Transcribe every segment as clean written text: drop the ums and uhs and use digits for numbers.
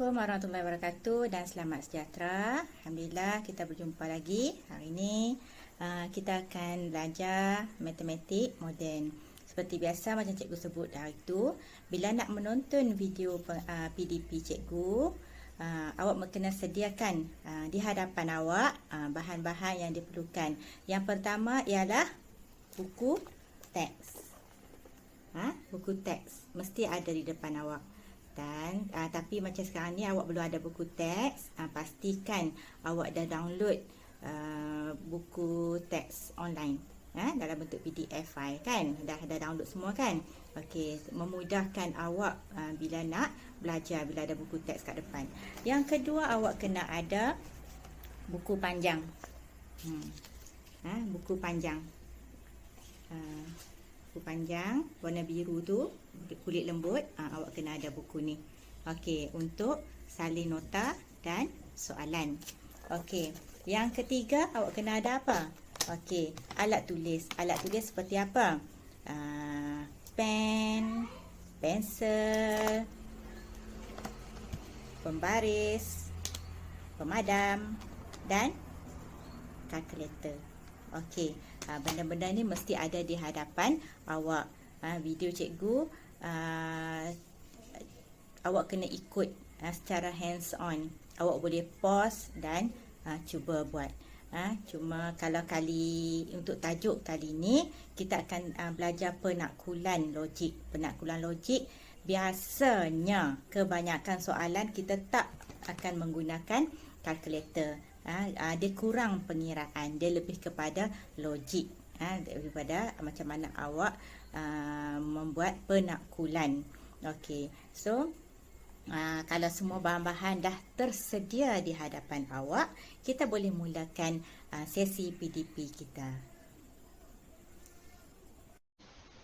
Assalamualaikum warahmatullahi wabarakatuh dan selamat sejahtera. Alhamdulillah kita berjumpa lagi. Hari ini kita akan belajar matematik moden. Seperti biasa macam cikgu sebut hari tu, bila nak menonton video PDP cikgu, awak kena sediakan di hadapan awak bahan-bahan yang diperlukan. Yang pertama ialah buku teks. Buku teks mesti ada di depan awak. Dan tapi macam sekarang ni awak belum ada buku teks, pastikan awak dah download buku teks online dalam bentuk PDF file kan, dah download semua kan. Okey, memudahkan awak bila nak belajar, bila ada buku teks kat depan. Yang kedua, awak kena ada buku panjang. Buku panjang. Buku panjang warna biru tu, kulit lembut, awak kena ada buku ni. Okey, untuk salin nota dan soalan. Okey, yang ketiga awak kena ada apa? Okey, alat tulis. Alat tulis seperti apa? Pen, pensel, pembaris, pemadam dan kalkulator. Okey, benda-benda ni mesti ada di hadapan awak. Video cikgu awak kena ikut secara hands on. Awak boleh pause dan cuba buat. Cuma kalau untuk tajuk kali ni kita akan belajar penaklukan logik. Penaklukan logik biasanya kebanyakan soalan kita tak akan menggunakan kalkulator. Dia kurang pengiraan, dia lebih kepada logik, daripada macam mana awak membuat penaklukan. Okey, so kalau semua bahan-bahan dah tersedia di hadapan awak, kita boleh mulakan sesi PDP kita.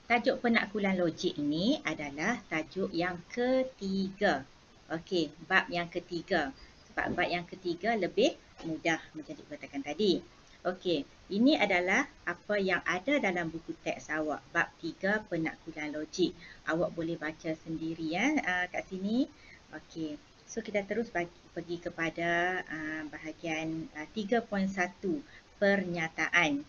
Tajuk penaklukan logik ini adalah tajuk yang ketiga. Okey, bab yang ketiga. Sebab bab yang ketiga lebih mudah macam cikgu katakan tadi. Okey, ini adalah apa yang ada dalam buku teks awak. Bab 3 penaklukan logik. Awak boleh baca sendiri kat sini. Okey, so kita terus pergi kepada bahagian 3.1 pernyataan.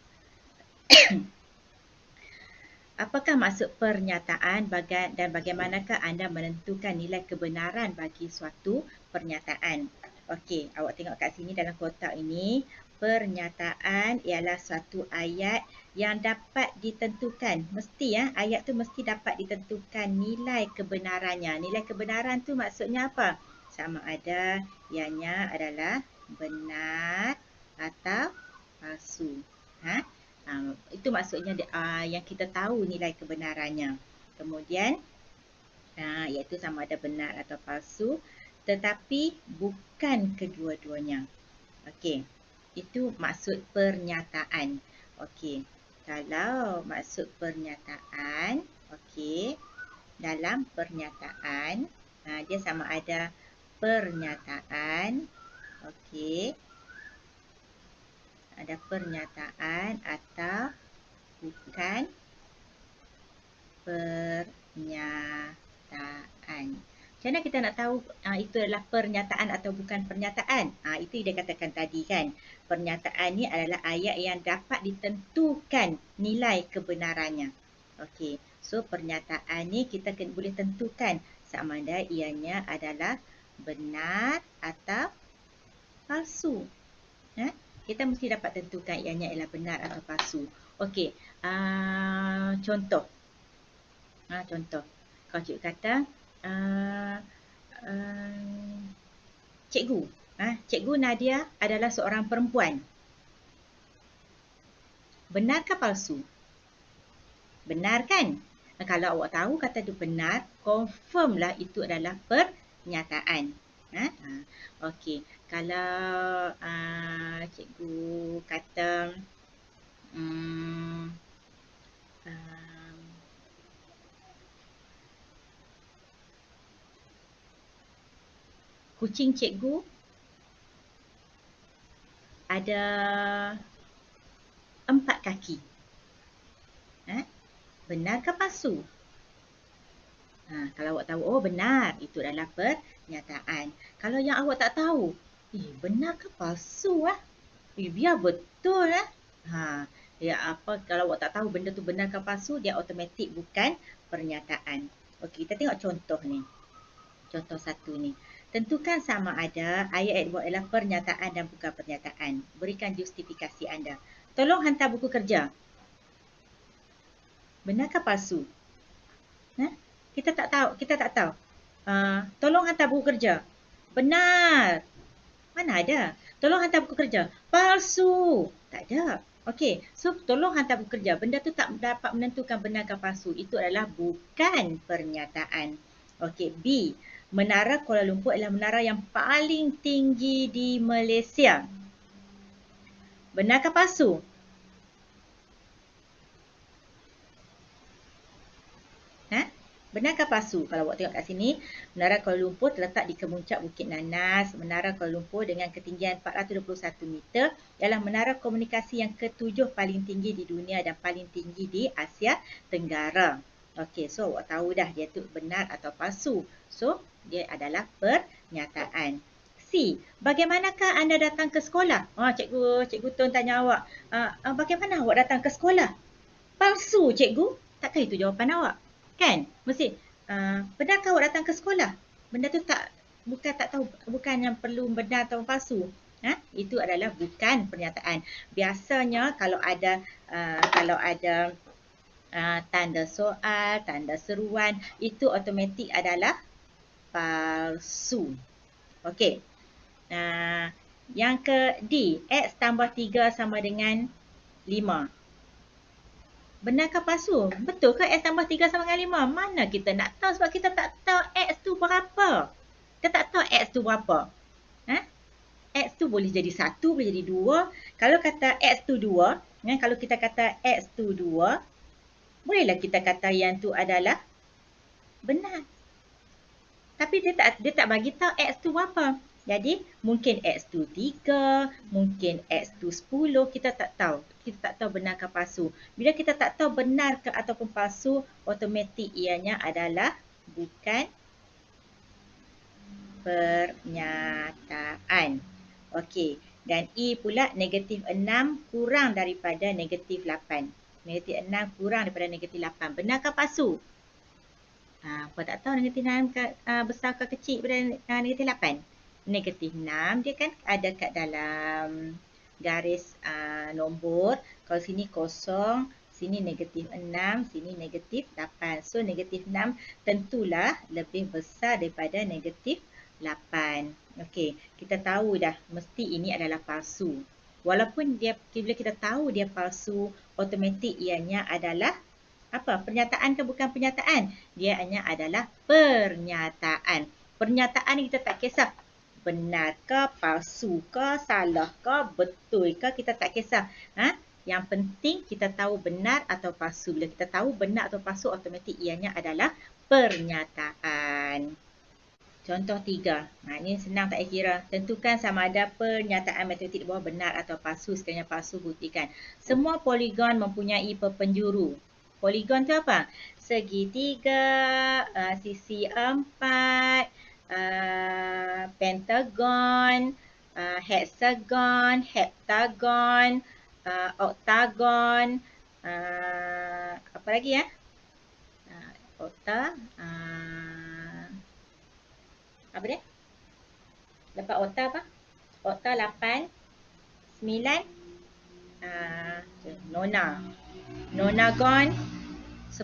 Apakah maksud pernyataan dan bagaimanakah anda menentukan nilai kebenaran bagi suatu pernyataan? Okey, awak tengok kat sini dalam kotak ini, pernyataan ialah suatu ayat yang dapat ditentukan. Mesti ayat tu mesti dapat ditentukan nilai kebenarannya. Nilai kebenaran tu maksudnya apa? Sama ada ianya adalah benar atau palsu. Itu maksudnya yang kita tahu nilai kebenarannya. Kemudian iaitu sama ada benar atau palsu, tetapi bukan kedua-duanya. Okey, itu maksud pernyataan. Okey, kalau maksud pernyataan, okey, dalam pernyataan dia sama ada pernyataan, okey, ada pernyataan atau bukan pernyataan. Macam mana kita nak tahu itu adalah pernyataan atau bukan pernyataan? Itu dia katakan tadi kan. Pernyataan ni adalah ayat yang dapat ditentukan nilai kebenarannya. Okey, so pernyataan ni kita boleh tentukan sama ada ianya adalah benar atau palsu. Kita mesti dapat tentukan ianya adalah benar atau palsu. Okey, contoh. Contoh. Kalau cikgu kata, cikgu, cikgu Nadia adalah seorang perempuan. Benarkah palsu? Benar kan? Kalau awak tahu kata itu benar, confirm lah itu adalah pernyataan. Okey, kalau cikgu kata kucing cikgu ada 4 kaki. Benarkah palsu? Kalau awak tahu, oh benar, itu adalah pernyataan. Kalau yang awak tak tahu, benar ke palsu ah? Biar betul ah. Ya apa kalau awak tak tahu benda tu benar ke palsu, dia automatik bukan pernyataan. Okey, kita tengok contoh ni. Contoh satu ni. Tentukan sama ada ayat buat adalah pernyataan dan bukan pernyataan. Berikan justifikasi anda. Tolong hantar buku kerja. Benarkah palsu? Kita tak tahu, kita tak tahu. Tolong hantar buku kerja. Benar. Mana ada? Tolong hantar buku kerja. Palsu. Tak ada. Okey, so tolong hantar buku kerja. Benda tu tak dapat menentukan benar ke palsu. Itu adalah bukan pernyataan. Okey, B. Menara Kuala Lumpur adalah menara yang paling tinggi di Malaysia. Benarkah palsu? Benarkah palsu? Kalau awak tengok kat sini, Menara Kuala Lumpur terletak di kemuncak Bukit Nanas. Menara Kuala Lumpur dengan ketinggian 421 meter ialah menara komunikasi yang ketujuh paling tinggi di dunia dan paling tinggi di Asia Tenggara. Okey, so awak tahu dah dia tu benar atau palsu. So, dia adalah pernyataan. C. Bagaimanakah anda datang ke sekolah? Cikgu Tun tanya awak. Bagaimana awak datang ke sekolah? Palsu, cikgu. Takkan itu jawapan awak? Kan? Mesti, benarkah awak datang ke sekolah? Benda tu tak tahu, bukan yang perlu benar atau palsu. Itu adalah bukan pernyataan. Biasanya kalau ada tanda soal, tanda seruan, itu automatik adalah palsu. Okey. Yang ke D, X tambah 3 sama dengan 5. Benarkah palsu? Betul ke X tambah 3 sama dengan 5? Mana kita nak tahu sebab kita tak tahu X tu berapa. Kita tak tahu X tu berapa. X tu boleh jadi 1, boleh jadi 2. Kalau kata X tu 2, kalau kita kata X tu 2, bolehlah kita kata yang tu adalah benar. Tapi dia tak bagi tahu X tu berapa. Jadi mungkin X tu 3, mungkin X tu 10, kita tak tahu. Kita tak tahu benar ke palsu. Bila kita tak tahu benar ke ataupun palsu, automatik ianya adalah bukan pernyataan. Okey. Dan E pula negatif 6 kurang daripada negatif 8. Negatif 6 kurang daripada negatif 8. Benar ke palsu? Apa tak tahu negatif 6 besar ke kecil daripada negatif 8? Negatif 6 dia kan ada kat dalam garis nombor. Kalau sini kosong, sini negatif 6, sini negatif 8. So negatif 6 tentulah lebih besar daripada negatif 8. Okey, kita tahu dah mesti ini adalah palsu. Walaupun bila kita tahu dia palsu, automatik ianya adalah apa? Pernyataan ke bukan pernyataan? Dia hanya adalah pernyataan. Pernyataan ni kita tak kisah benar ke, palsu ke, salah ke, betul ke, kita tak kisah. Yang penting kita tahu benar atau palsu. Bila kita tahu benar atau palsu, automatik ianya adalah pernyataan. Contoh 3. Ini senang tak kira. Tentukan sama ada pernyataan matematik di bawah benar atau palsu. Sekiranya palsu, buktikan. Semua poligon mempunyai perpenjuru. Poligon tu apa? Segitiga, sisi 4, pentagon, hexagon, heptagon, oktagon, apa lagi ya? Apa dia? Dapat okta apa? Okta 8, 9, nona. Nonagon 10.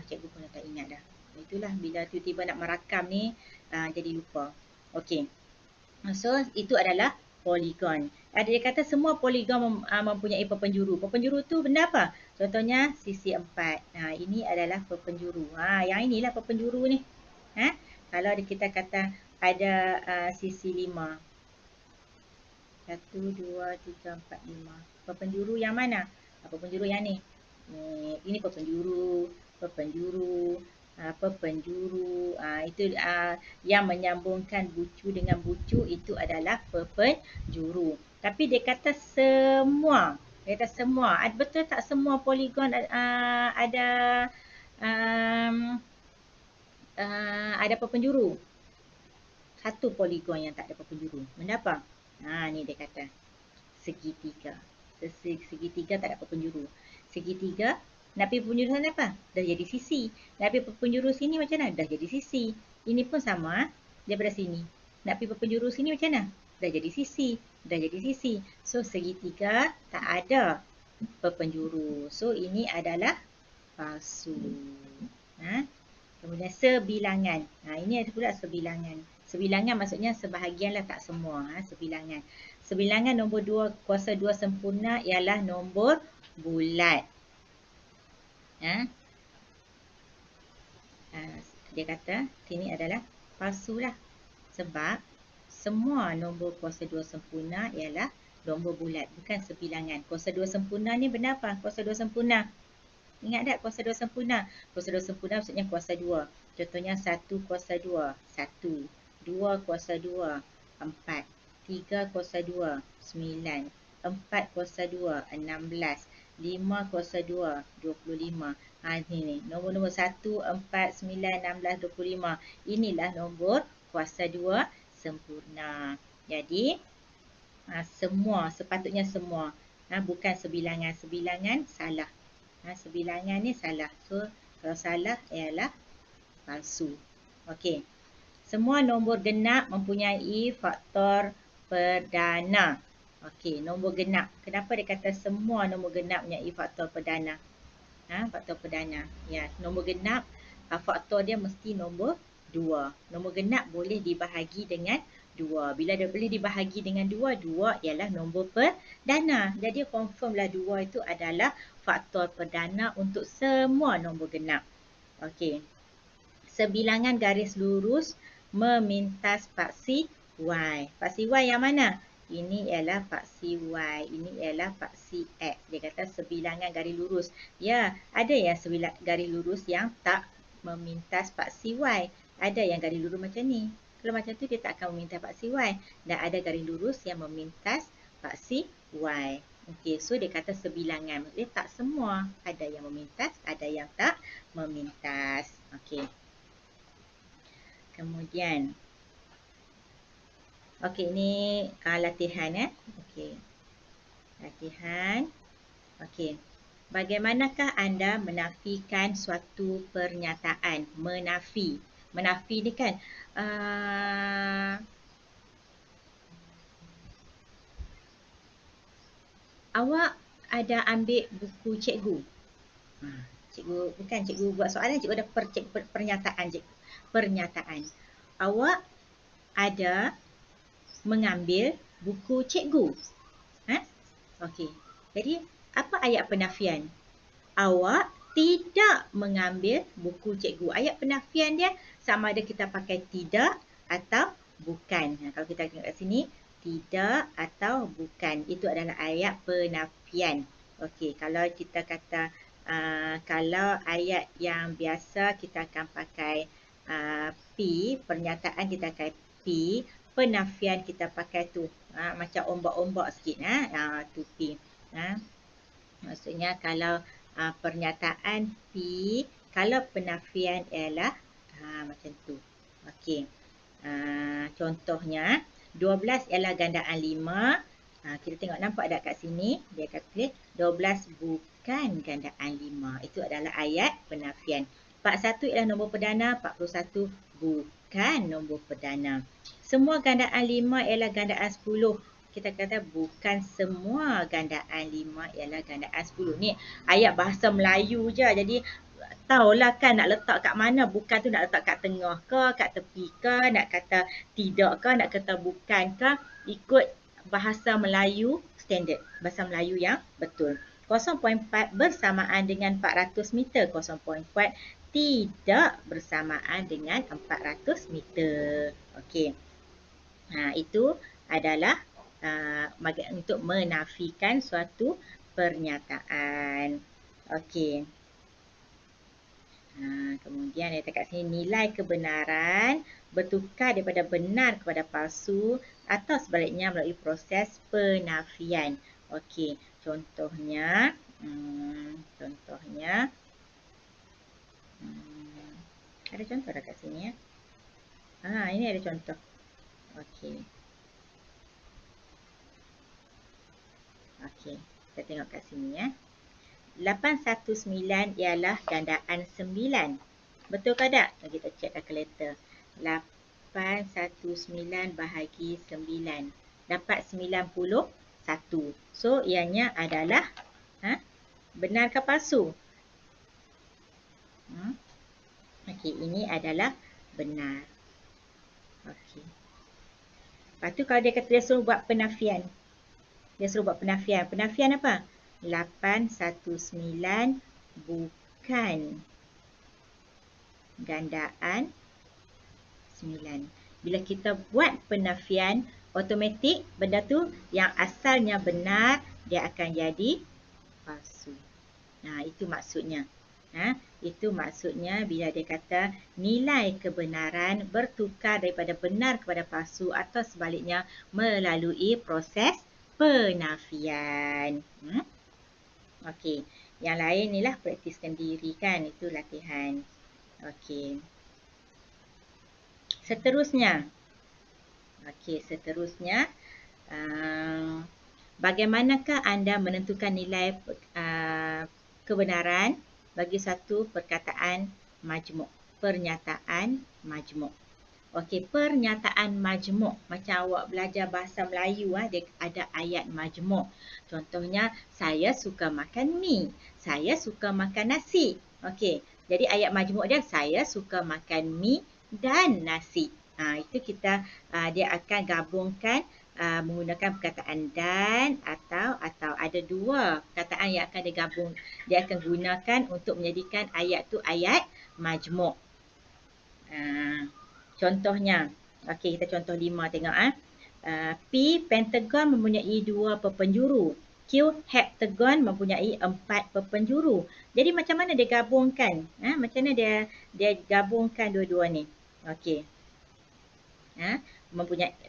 Cikgu pun dah tak ingat dah. Itulah bila tiba-tiba nak merakam ni jadi lupa. Okey. So itu adalah poligon. Dia kata semua poligon mempunyai perpenjuru. Perpenjuru tu benda apa? Contohnya sisi 4. Ini adalah perpenjuru. Yang inilah perpenjuru ni. Kalau kita kata ada sisi 5. 1, 2, 3, 4, 5. Perpenjuru yang mana? Perpenjuru yang ni. Ini perpenjuru. Itu yang menyambungkan bucu dengan bucu, itu adalah perpenjuru. Tapi dia kata semua. Betul tak semua poligon ada um, ada apa penjuru. Satu poligon yang tak ada apa penjuru. Benda apa? Ni dia kata segitiga. Segitiga tak ada apa penjuru. Segitiga, nak pergi penjuru sana apa? Dah jadi sisi. Nak pergi penjuru sini macam mana? Dah jadi sisi. Ini pun sama daripada sini. Nak pergi penjuru sini macam mana? Dah jadi sisi. Dah jadi sisi. So segitiga tak ada perpenjuru. So ini adalah palsu. Kemudian sebilangan. Ini ada pula sebilangan. Sebilangan maksudnya sebahagian lah, tak semua. Sebilangan. Sebilangan nombor 2 kuasa 2 sempurna ialah nombor bulat. Dia kata sini adalah palsu lah. Sebab semua nombor kuasa 2 sempurna ialah nombor bulat, bukan sebilangan. Kuasa 2 sempurna ni benda apa? Kuasa 2 sempurna. Ingat tak kuasa 2 sempurna? Kuasa 2 sempurna maksudnya kuasa 2. Contohnya 1 kuasa 2, 1. 2 kuasa 2, 4. 3 kuasa 2, 9. 4 kuasa 2, 16. 5 kuasa 2, 25. Ini nombor-nombor 1, 4, 9, 16, 25. Inilah nombor kuasa 2 sempurna. Jadi, semua, sepatutnya semua. Bukan sebilangan. Sebilangan salah. Sebilangan ni salah. So, kalau salah ialah palsu. Okey. Semua nombor genap mempunyai faktor perdana. Okey, nombor genap. Kenapa dia kata semua nombor genap mempunyai faktor perdana? Faktor perdana. Ya, nombor genap, faktor dia mesti nombor 2. Nombor genap boleh dibahagi dengan 2. Bila dia boleh dibahagi dengan 2, 2 ialah nombor perdana. Jadi confirmlah 2 itu adalah faktor perdana untuk semua nombor genap. Okey. Sebilangan garis lurus memintas paksi Y. Paksi Y yang mana? Ini ialah paksi Y. Ini ialah paksi X. Dia kata sebilangan garis lurus. Ya, ada yang garis lurus yang tak memintas paksi Y. Ada yang garis lurus macam ni. Kalau macam tu dia tak akan memintas paksi Y. Dan ada garis lurus yang memintas paksi Y. Okey, so dia kata sebilangan. Maksudnya tak semua. Ada yang memintas, ada yang tak memintas. Okey. Kemudian, okey, ini latihan Okey. Latihan. Okey. Bagaimanakah anda menafikan suatu pernyataan? Menafi. Menafi ni kan awak ada ambil buku cikgu. Cikgu, bukan cikgu buat soalan, cikgu ada pernyataan cikgu. Pernyataan. Awak ada mengambil buku cikgu. Okey. Jadi, apa ayat penafian? Awak tidak mengambil buku cikgu. Ayat penafian dia sama ada kita pakai tidak atau bukan. Kalau kita tengok kat sini, tidak atau bukan. Itu adalah ayat penafian. Okey, kalau kita kata kalau ayat yang biasa kita akan pakai P, pernyataan kita pakai P, penafian kita pakai tu. Macam ombak-ombak sikit. Tu P. Maksudnya kalau pernyataan P, kalau penafian ialah macam tu. Okey. Contohnya 12 ialah gandaan 5. Kita tengok nampak tak kat sini? Dia kata 12 bukan gandaan 5. Itu adalah ayat penafian. 41 ialah nombor perdana, 41 bukan nombor perdana. Semua gandaan 5 ialah gandaan 10. Kita kata bukan semua gandaan 5 ialah gandaan 10. Ni ayat bahasa Melayu je. Jadi tahulah kan nak letak kat mana. Bukan tu nak letak kat tengah ke, kat tepi ke, nak kata tidak ke, nak kata bukan ke. Ikut bahasa Melayu standard. Bahasa Melayu yang betul. 0.4 bersamaan dengan 400 meter. 0.4 tidak bersamaan dengan 400 meter. Okey. Itu adalah untuk menafikan suatu pernyataan. Okey. Kemudian dia kat sini nilai kebenaran bertukar daripada benar kepada palsu atau sebaliknya melalui proses penafian. Okey, contohnya Ada contoh dah kat sini ya. Ini ada contoh. Okey. Okey, kita tengok kat sini ya. 819 ialah gandaan 9. Betul ke tak? Kita check kalkulator. 819 bahagi 9. Dapat 91. So, ianya adalah benar ke palsu? Okey, ini adalah benar. Okey. Lepas tu kalau dia kata dia suruh buat penafian. Dia suruh buat penafian. Penafian apa? 819 bukan gandaan 9. Bila kita buat penafian, automatik benda tu yang asalnya benar, dia akan jadi palsu. Itu maksudnya. Itu maksudnya bila dia kata nilai kebenaran bertukar daripada benar kepada palsu atau sebaliknya melalui proses penafian. Okey, yang lain ni lah praktis sendiri kan, itu latihan. Okey. Seterusnya. Bagaimanakah anda menentukan nilai kebenaran bagi satu perkataan majmuk, pernyataan majmuk? Okey, pernyataan majmuk. Macam awak belajar bahasa Melayu, dia ada ayat majmuk. Contohnya, saya suka makan mi. Saya suka makan nasi. Okey, jadi ayat majmuk dia, saya suka makan mi dan nasi. Itu kita, dia akan gabungkan menggunakan perkataan dan atau. Ada dua perkataan yang akan digabung. Dia akan gunakan untuk menjadikan ayat tu ayat majmuk. Contohnya, okey, kita contoh 5 tengok. P pentagon mempunyai 2 perpenjuru. Q heptagon mempunyai 4 perpenjuru. Jadi macam mana dia gabungkan? Macam mana dia gabungkan dua-dua ni? Okey.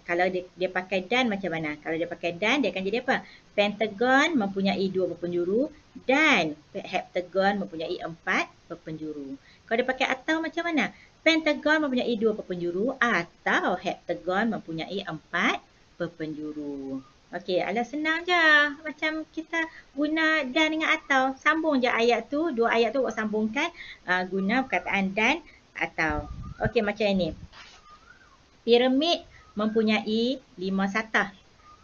Kalau dia pakai dan macam mana? Kalau dia pakai dan, dia akan jadi apa? Pentagon mempunyai 2 perpenjuru dan heptagon mempunyai 4 perpenjuru. Kalau dia pakai atau macam mana? Pentagon mempunyai 2 perpenjuru atau heptagon mempunyai 4 perpenjuru. Okey, alah senang je. Macam kita guna dan dengan atau. Sambung je ayat tu, dua ayat tu awak sambungkan guna perkataan dan atau. Okey, macam ini. Piramid mempunyai 5 satah.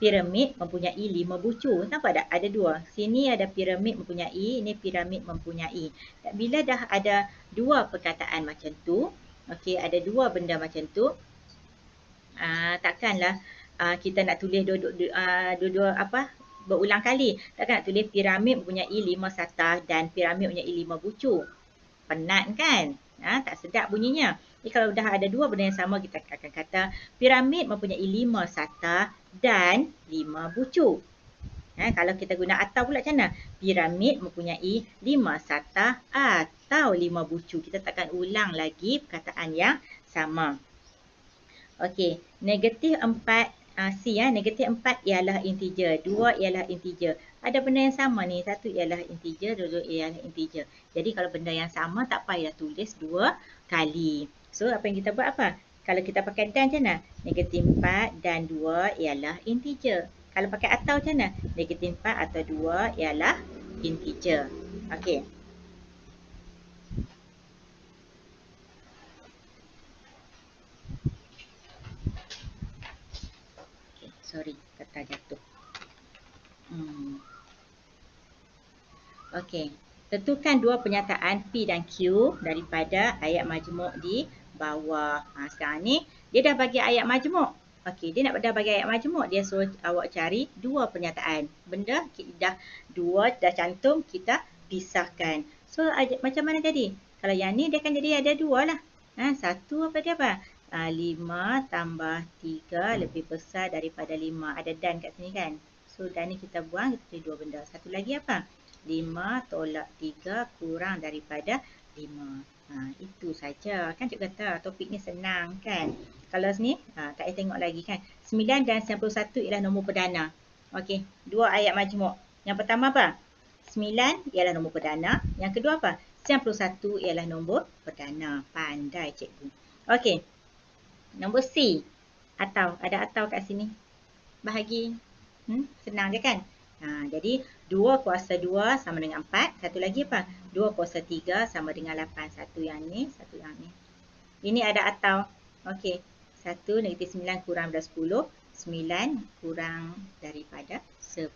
Piramid mempunyai 5 bucu. Nampak tak? Ada 2. Sini ada piramid mempunyai, ini piramid mempunyai. Bila dah ada 2 perkataan macam tu, okey, ada 2 benda macam tu, takkanlah kita nak tulis dua-dua berulang kali. Takkan nak tulis piramid mempunyai 5 satah dan piramid mempunyai 5 bucu. Penat kan? Tak sedap bunyinya. Jadi kalau dah ada 2 benda yang sama, kita akan kata piramid mempunyai 5 satah dan 5 bucu. Kalau kita guna atau pula macam mana? Piramid mempunyai 5 satah atau 5 bucu. Kita takkan ulang lagi perkataan yang sama. Okey, negatif 4. C, negatif 4 ialah integer. 2 ialah integer. Ada benda yang sama ni. Satu ialah integer, dua ialah integer. Jadi kalau benda yang sama, tak payah tulis 2 kali. So, apa yang kita buat apa? Kalau kita pakai dan macam mana? Negatif 4 dan 2 ialah integer. Kalau pakai atau macam mana? Negatif 4 atau 2 ialah integer. Okey. Sorry, kata jatuh. Okey, tentukan 2 pernyataan P dan Q daripada ayat majmuk di bawah. Sekarang ni, dia dah bagi ayat majmuk. Okey, dia nak dah bagi ayat majmuk. Dia suruh awak cari 2 pernyataan. Benda dah 2 dah cantum, kita pisahkan. So, macam mana jadi? Kalau yang ni, dia akan jadi ada 2 lah. 1 apa dia apa? 5 tambah 3 lebih besar daripada 5. Ada dan kat sini kan? So, dan ni kita buang, kita cari 2 benda. Satu lagi apa? 5 tolak 3 kurang daripada 5. Itu saja. Kan cikgu kata topik ni senang kan? Kalau sini, tak payah tengok lagi kan? 9 dan 91 ialah nombor perdana. Okey, 2 ayat majmuk. Yang pertama apa? 9 ialah nombor perdana. Yang kedua apa? 91 ialah nombor perdana. Pandai cikgu. Okey. Nombor C. Atau. Ada atau kat sini. Bahagi. Senang je kan? Jadi 2 kuasa 2 sama dengan 4. Satu lagi apa? 2 kuasa 3 sama dengan 8. Satu yang ni, satu yang ni. Ini ada atau. Okey. 1 negatif 9 kurang daripada 10. 9 kurang daripada 10.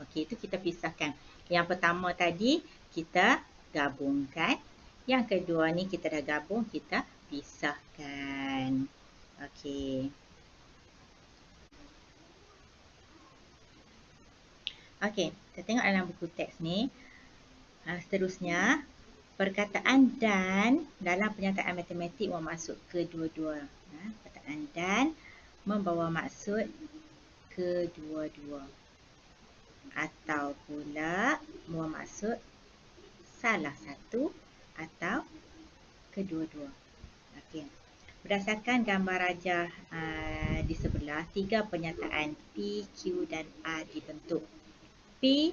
Okey, itu kita pisahkan. Yang pertama tadi kita gabungkan. Yang kedua ni kita dah gabung, kita pisahkan. Okey. Okey, kita tengok dalam buku teks ni. Seterusnya, perkataan dan dalam pernyataan matematik bermaksud kedua-dua. Perkataan dan membawa maksud kedua-dua. Atau pula membawa maksud salah satu atau kedua-dua. Okey. Berdasarkan gambar rajah di sebelah, 3 pernyataan P, Q dan R dibentuk. P,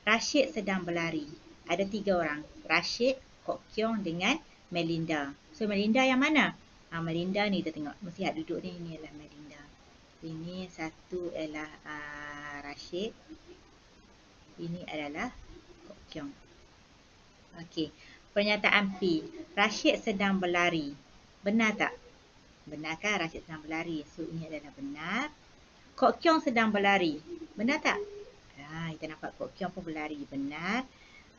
Rashid sedang berlari. Ada 3 orang. Rashid, Kok Kiong dengan Melinda. So, Melinda yang mana? Melinda ni kita tengok. Mesti duduk ni. Ini adalah Melinda. Ini satu ialah Rashid. Ini adalah Kok Kiong. Okey. Pernyataan P. Rashid sedang berlari. Benar tak? Benar kan? Rashid sedang berlari. So, ini adalah benar. Kok Kiong sedang berlari. Benar tak? Kita nampak Kok Kiong pun berlari. Benar.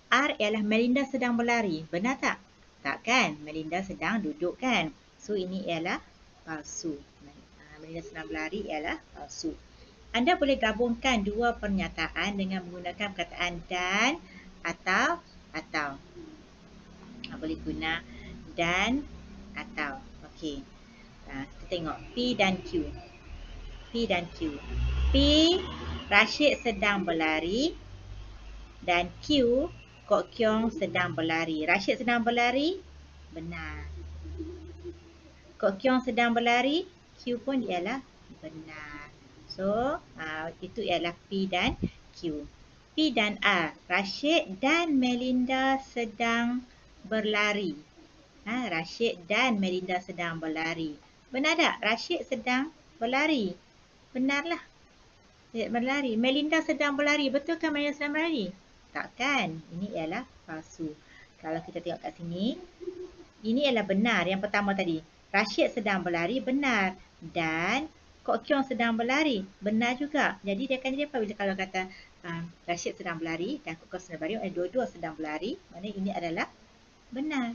R ialah Melinda sedang berlari. Benar tak? Tak kan? Melinda sedang duduk kan? So, ini ialah palsu. Melinda sedang berlari ialah palsu. Anda boleh gabungkan dua pernyataan dengan menggunakan perkataan dan atau. Boleh guna dan atau. Okey. Kita tengok P dan Q. P dan Q. P, Rashid sedang berlari. Dan Q, Kok Kiong sedang berlari. Rashid sedang berlari? Benar. Kok Kiong sedang berlari? Q pun ialah benar. So, itu ialah P dan Q. P dan R. Rashid dan Melinda sedang berlari. Rashid dan Melinda sedang berlari. Benar tak? Rashid sedang berlari. Benarlah. Berlari. Melinda sedang berlari. Betul kan Melinda sedang berlari? Takkan. Ini ialah palsu. Kalau kita tengok kat sini, ini ialah benar. Yang pertama tadi. Rashid sedang berlari, benar. Dan Kok Kiong sedang berlari, benar juga. Jadi dia akan jadi apa bila kalau kata Rashid sedang berlari dan Kok Kiong sedang berlari, dua-dua sedang berlari, maknanya ini adalah benar.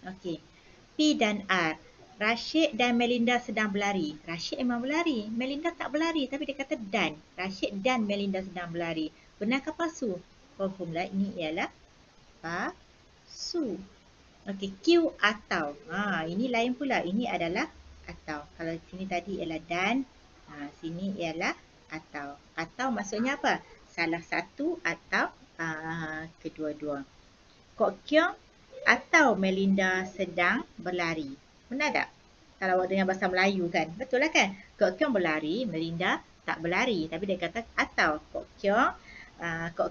Okey. P dan R. Rashid dan Melinda sedang berlari. Rashid memang berlari. Melinda tak berlari. Tapi dia kata dan. Rashid dan Melinda sedang berlari. Benarkah palsu? Formula ini ialah palsu. Okey, Q atau. Ini lain pula. Ini adalah atau. Kalau sini tadi ialah dan. Sini ialah atau. Atau maksudnya apa? Salah satu atau kedua-dua. Kok Kiong atau Melinda sedang berlari. Benar tak? Kalau awak dengan bahasa Melayu kan. Betul lah kan? Kok Kiong berlari, Melinda tak berlari. Tapi dia kata atau Kok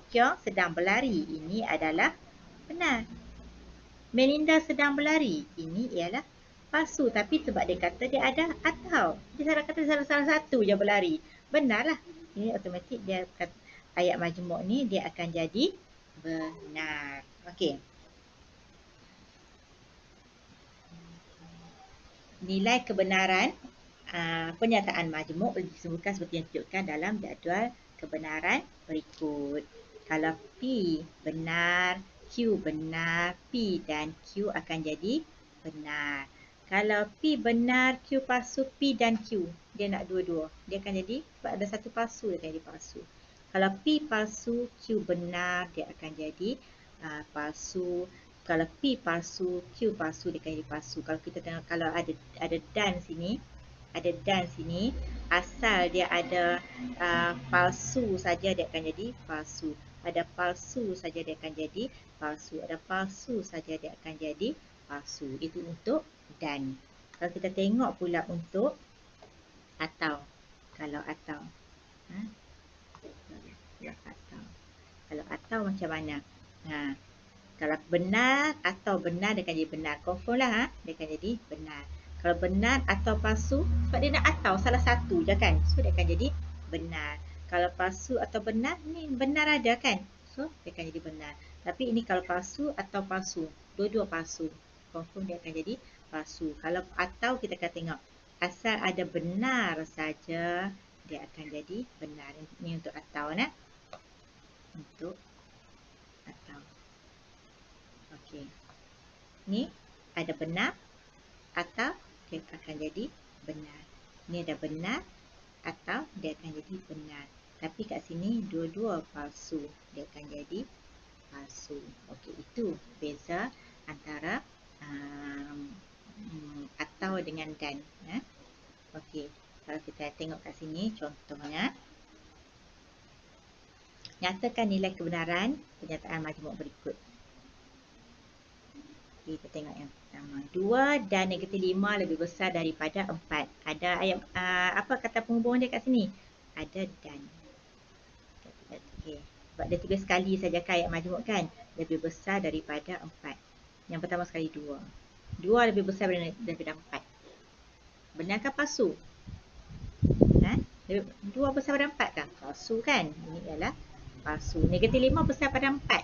Kiong sedang berlari. Ini adalah benar. Melinda sedang berlari. Ini ialah palsu. Tapi sebab dia kata dia ada atau. Dia salah kata salah satu je berlari. Benar lah. Ini automatik dia kata, ayat majmuk ni dia akan jadi benar. Okey. Nilai kebenaran pernyataan majmuk disebutkan seperti yang ditunjukkan dalam jadual kebenaran berikut. Kalau P benar, Q benar, P dan Q akan jadi benar. Kalau P benar, Q palsu, P dan Q. Dia nak dua-dua. Dia akan jadi, sebab ada satu palsu, dia akan jadi palsu. Kalau P palsu, Q benar, dia akan jadi palsu. Kalau P palsu, Q palsu, dia akan jadi palsu. Kalau kita tengok, kalau ada dan sini, asal dia ada palsu saja dia akan jadi palsu. Ada palsu saja dia akan jadi palsu. Ada palsu saja dia akan jadi palsu. Itu untuk dan. Kalau kita tengok pula untuk atau. Kalau atau. Kalau atau macam mana? Kalau benar atau benar, dia akan jadi benar. Confirm lah, dia akan jadi benar. Kalau benar atau palsu, sebab dia nak atau salah satu je kan. So, dia akan jadi benar. Kalau palsu atau benar, ni benar ada kan. So, dia akan jadi benar. Tapi ini kalau palsu atau palsu. Dua-dua palsu. Confirm dia akan jadi palsu. Kalau atau kita akan tengok. Asal ada benar saja, dia akan jadi benar. Ini untuk atau nak. Untuk atau. Okey. Ni ada benar atau dia akan jadi benar. Ni ada benar atau dia akan jadi benar. Tapi kat sini dua-dua palsu. Dia akan jadi palsu. Okey, itu beza antara atau dengan dan. Okey, kalau kita tengok kat sini contohnya. Nyatakan nilai kebenaran pernyataan majmuk berikut. Kita tengok yang pertama. 2 dan negatif 5 lebih besar daripada 4. Ada ayat apa kata penghubung dia kat sini? Ada dan. Okey. Sebab dia tulis sekali saja kan ayat majmuk kan? Lebih besar daripada 4. Yang pertama sekali 2. 2 lebih besar daripada 4. Benarkah palsu? 2 besar daripada 4 kan? Palsu kan? Ini adalah palsu. Negatif 5 besar daripada 4.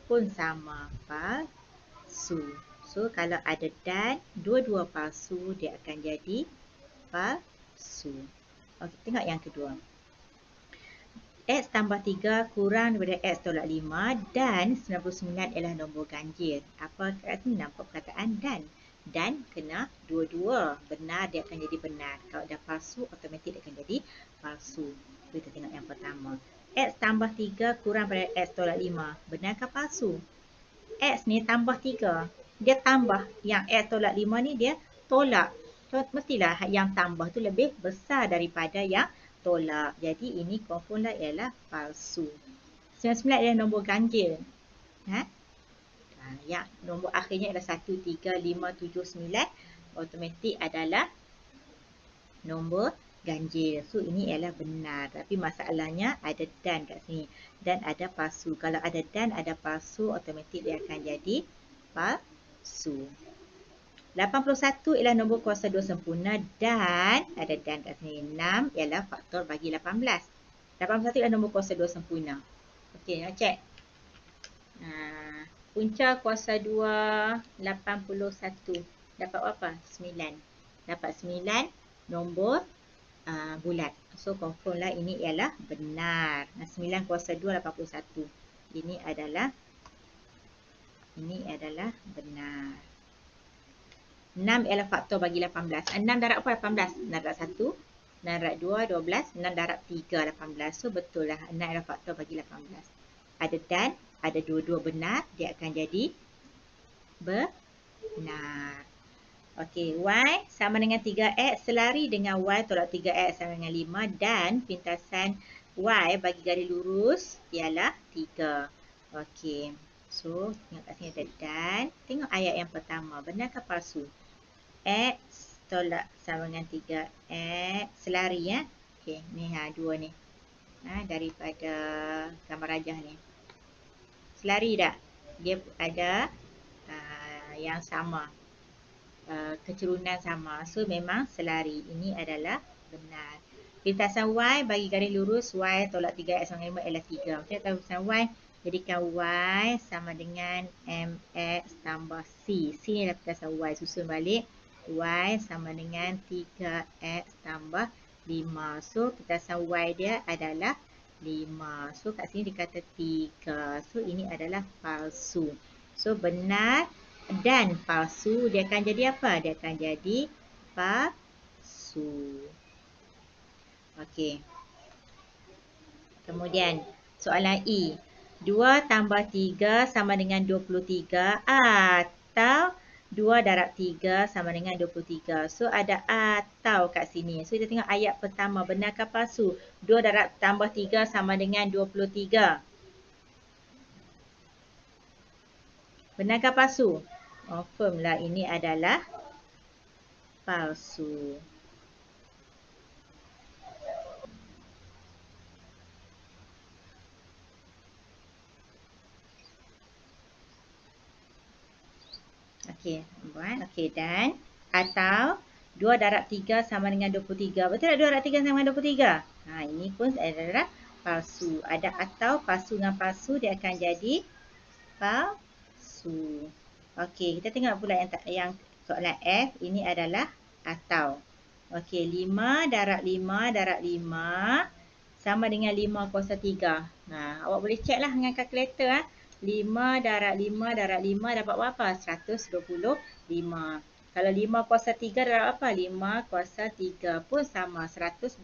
Pun sama. Palsu. So, kalau ada dan, dua-dua palsu, dia akan jadi palsu. Okey, tengok yang kedua. X tambah 3 kurang daripada X tolak 5 dan 99 ialah nombor ganjil. Apa kat sini? Nampak perkataan dan. Dan kena dua-dua. Benar, dia akan jadi benar. Kalau dah palsu, automatik dia akan jadi palsu. Kita tengok yang pertama. X tambah 3 kurang daripada X tolak 5. Benarkah palsu? X ni tambah 3. Dia tambah. Yang X tolak 5 ni dia tolak. So, mestilah yang tambah tu lebih besar daripada yang tolak. Jadi ini confirm lah ialah palsu. 99 ialah nombor ganjil. Yang nombor akhirnya adalah 1, 3, 5, 7, 9. Automatik adalah nombor ganjil. So ini ialah benar. Tapi masalahnya ada dan kat sini. Dan ada palsu. Kalau ada dan ada palsu, automatik dia akan jadi palsu. 81 ialah nombor kuasa 2 sempurna dan ada dan kat sini. 6 ialah faktor bagi 18. 81 ialah nombor kuasa 2 sempurna. Okey, nak cek. Punca kuasa 2, 81. Dapat apa? 9. Dapat 9 nombor bulat. So, confirm lah ini ialah benar. 9 kuasa 2, 81. Ini adalah benar. 6 ialah faktor bagi 18. 6 darab apa 18? 6 darab 1, 6 darab 2, 12, 6 darab 3, 18. So, betul lah 6 ialah faktor bagi 18. Ada dan, ada dua-dua benar, dia akan jadi benar. Okey, Y sama dengan 3X selari dengan Y tolak 3X sama dengan 5 dan pintasan Y bagi garis lurus ialah 3. Okey, so tengok kat sini ada dan. Tengok ayat yang pertama, benarkah palsu? X tolak sama dengan 3X selari ya. Okey, ni dua ni. Daripada gambar rajah ni. Selari tak? Dia ada yang sama. Kecerunan sama. So, memang selari. Ini adalah benar. Pintasan Y bagi garis lurus Y tolak 3X sama dengan 5 ialah 3. Okey, pintasan Y. Jadikan Y sama dengan MX tambah C. C ni adalah pintasan Y. Susun balik. Y sama dengan 3X tambah 5. So, pintasan Y dia adalah 5. So, kat sini dikata 3. So, ini adalah palsu. So, benar dan palsu, dia akan jadi apa? Dia akan jadi palsu. Okey. Kemudian, soalan E. 2 tambah 3 sama dengan 23 atau 2 darab 3 sama dengan 23. So, ada atau kat sini. So, kita tengok ayat pertama. Benarkah palsu? 2 darab tambah 3 sama dengan 23. Benarkah palsu? Confirm lah ini adalah palsu. Okey, buat. Okey, dan atau 2 darab 3 sama dengan 23. Betul tak 2 darab 3 sama dengan 23? Ini pun adalah palsu. Ada atau palsu dengan palsu, dia akan jadi palsu. Okey, kita tengok pula yang soalan F. Ini adalah atau. Okey, 5 darab 5 darab 5 sama dengan 5 kuasa 3. Awak boleh check lah dengan kalkulator. 5 darab 5 darab 5 dapat berapa? 125. Kalau 5 kuasa 3 dapat apa? 5 kuasa 3 pun sama 125.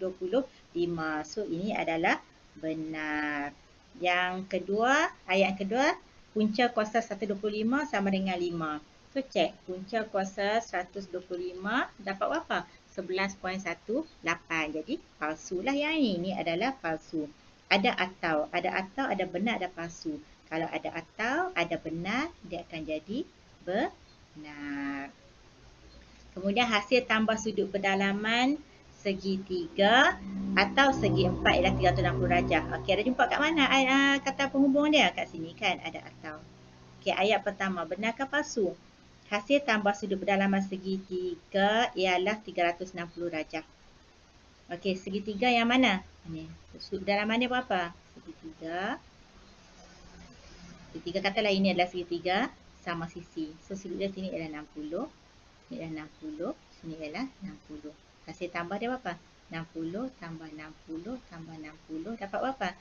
So, ini adalah benar. Yang kedua, ayat yang kedua, punca kuasa 125 sama dengan 5. So, cek. Punca kuasa 125 dapat berapa? 11.18. Jadi, palsu lah yang ini. Ini adalah palsu. Ada atau, ada benar, ada palsu. Kalau ada atau, ada benar, dia akan jadi benar. Kemudian hasil tambah sudut pendalaman segitiga atau segi empat ialah 360 darjah. Okey, ada jumpa kat mana kata penghubung dia? Kat sini kan ada atau. Okey, ayat pertama, benarkah palsu? Hasil tambah sudut pendalaman segitiga ialah 360 darjah. Okey, segitiga yang mana? Ini. Sudut pendalaman dia berapa? Segitiga katalah ini adalah segitiga sama sisi. So, sudut dia sini ialah 60. Ini adalah 60. Sini ialah 60. Hasil tambah dia berapa? 60 tambah 60 tambah 60 dapat berapa?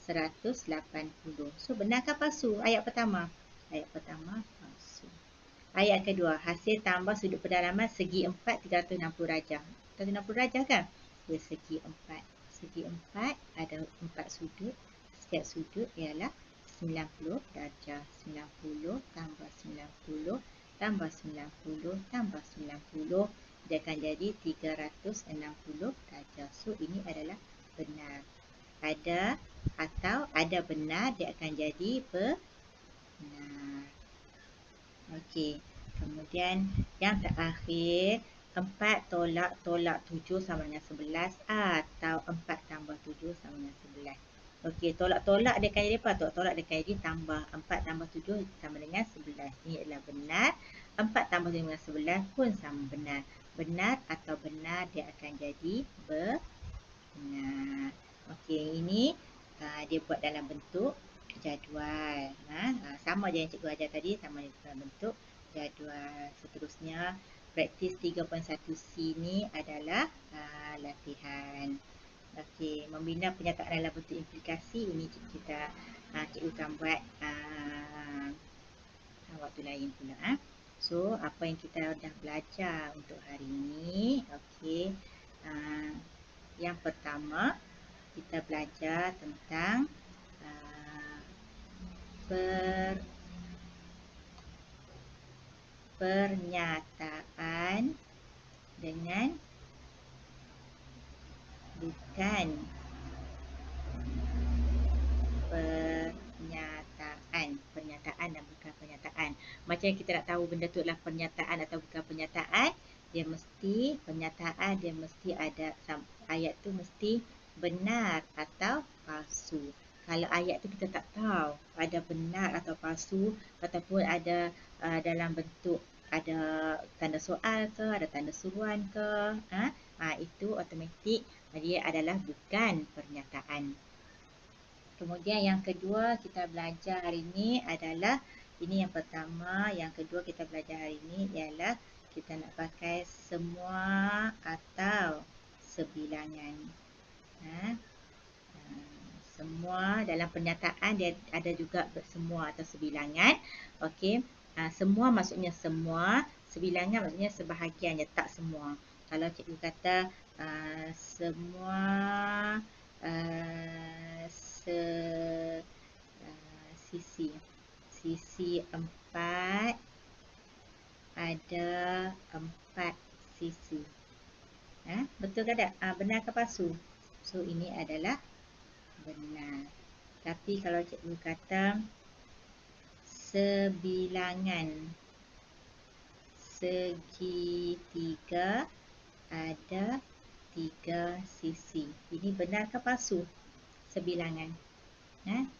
180. So, benarkah palsu? Ayat pertama. Ayat pertama palsu. Ayat kedua. Hasil tambah sudut pendalaman segi 4 360 darjah. 360 darjah kan? Ya, segi 4. Segi 4 ada 4 sudut. Setiap sudut ialah 90 darjah. 90 tambah 90 tambah 90 tambah 90. Dia akan jadi 360 darjah. So, ini adalah benar. Ada atau ada benar, dia akan jadi benar. Okey. Kemudian yang terakhir, 4 tolak 7 sama dengan 11 atau 4 tambah 7 sama dengan 11. Okey, tolak-tolak dia akan jadi apa? Tolak-tolak dia akan jadi tambah. 4 tambah 7 sama dengan 11. Ini adalah benar. 4 tambah 7 dengan 11 pun sama benar. Benar atau benar dia akan jadi benar. Okey, ini dia buat dalam bentuk jadual. Sama je yang cikgu ajar tadi, sama je dalam bentuk jadual. Seterusnya, praktis 3.1C ni adalah latihan. Okey, membina pernyataan dalam bentuk implikasi. Ini kita cikgu akan buat waktu lain pula. So, apa yang kita dah belajar untuk hari ini. Okey, yang pertama, kita belajar tentang pernyataan dengan bukan pernyataan dan bukan pernyataan. Macam kita nak tahu benda tu adalah pernyataan atau bukan pernyataan, dia mesti pernyataan, dia mesti ada ayat tu mesti benar atau palsu. Kalau ayat tu kita tak tahu ada benar atau palsu, ataupun ada dalam bentuk ada tanda soal ke, ada tanda seruan ke, itu automatik dia adalah bukan pernyataan. Kemudian yang kedua kita belajar hari ini adalah, ini yang pertama, yang kedua kita belajar hari ini ialah kita nak pakai semua atau sebilangan. Semua dalam pernyataan dia ada juga semua atau sebilangan. Okey, semua maksudnya semua, sebilangan maksudnya sebahagian je, tak semua. Kalau cikgu kata semua sisi 4 ada 4 sisi. Betul ke tak? Benar ke palsu? So, ini adalah benar. Tapi kalau cikgu kata sebilangan segitiga ada 3 sisi. Ini benar ke palsu? Sebilangan.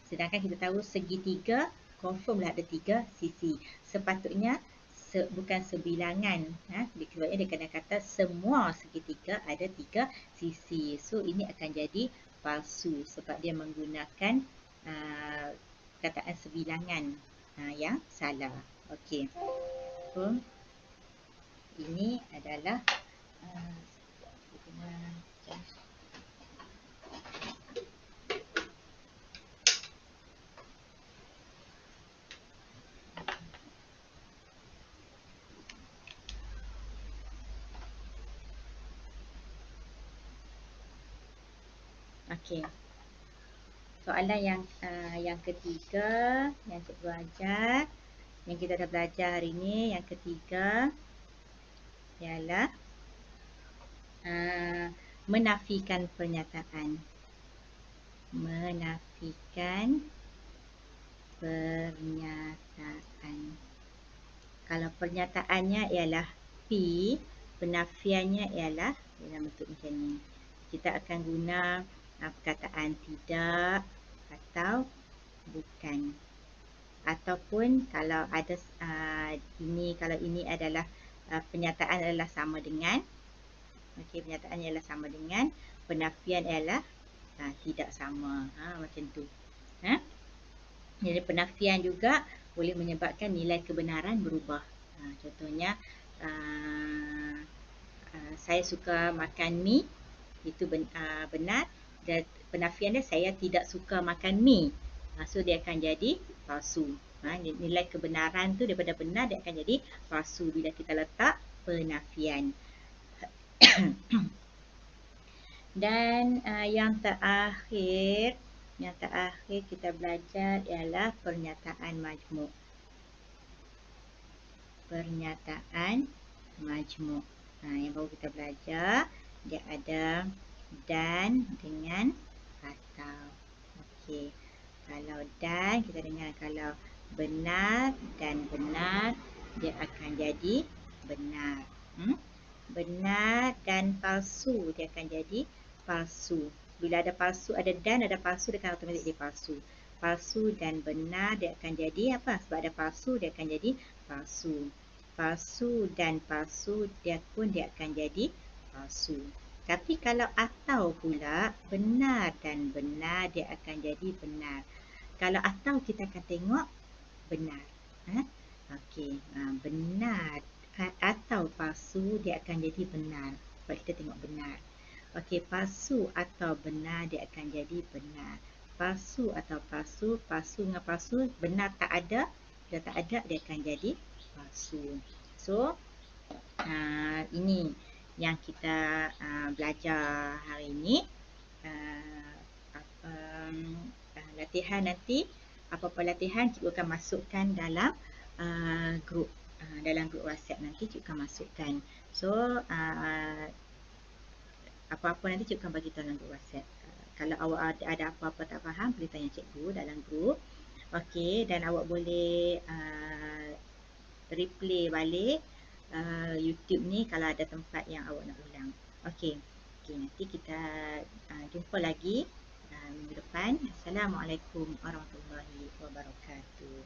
Sedangkan kita tahu segitiga confirm lah ada 3 sisi. Sepatutnya bukan sebilangan. Sebabnya dia kena kata semua segitiga ada 3 sisi. So ini akan jadi palsu sebab dia menggunakan kataan sebilangan yang salah. Okey. So ini adalah okey. Soalan yang ketiga yang cikgu ajar, yang kita dah belajar hari ini, yang ketiga ialah menafikan pernyataan. Menafikan pernyataan. Kalau pernyataannya ialah P, penafiannya ialah dalam bentuk macam ni. Kita akan guna perkataan tidak atau bukan. Ataupun kalau ada kalau ini adalah penyataan adalah sama dengan, okey, penyataan ialah sama dengan, penafian ialah tidak sama. Macam tu. Jadi penafian juga boleh menyebabkan nilai kebenaran berubah. Contohnya saya suka makan mi, itu benar, dan penafian dia saya tidak suka makan mi. So dia akan jadi palsu. Nilai kebenaran tu daripada benar dia akan jadi palsu bila kita letak penafian. Dan yang terakhir kita belajar ialah pernyataan majmuk. Pernyataan majmuk. Yang baru kita belajar, dia ada dan dengan atau. Okey. Kalau dan, kita dengar kalau benar dan benar, dia akan jadi benar. Benar dan palsu, dia akan jadi palsu. Bila ada palsu, ada dan, ada palsu, dia akan automatik jadi palsu. Palsu dan benar, dia akan jadi apa? Sebab ada palsu, dia akan jadi palsu. Palsu dan palsu, dia akan jadi palsu. Tapi kalau atau pula, benar dan benar, dia akan jadi benar. Kalau atau, kita akan tengok benar. Okey, benar atau palsu, dia akan jadi benar. Sebab kita tengok benar. Okey, palsu atau benar, dia akan jadi benar. Palsu atau palsu, palsu dengan palsu, benar tak ada. Bila tak ada, dia akan jadi palsu. So, ini yang kita belajar hari ini. Latihan nanti, apa-apa latihan, cikgu akan masukkan dalam grup. Dalam grup WhatsApp nanti cikgu akan masukkan. So, apa-apa nanti cikgu akan bagi tahu dalam grup WhatsApp. Kalau awak ada apa-apa tak faham, boleh tanya cikgu dalam grup. Okey, dan awak boleh replay balik YouTube ni kalau ada tempat yang awak nak ulang. Okey, nanti kita jumpa lagi minggu depan. Assalamualaikum warahmatullahi wabarakatuh.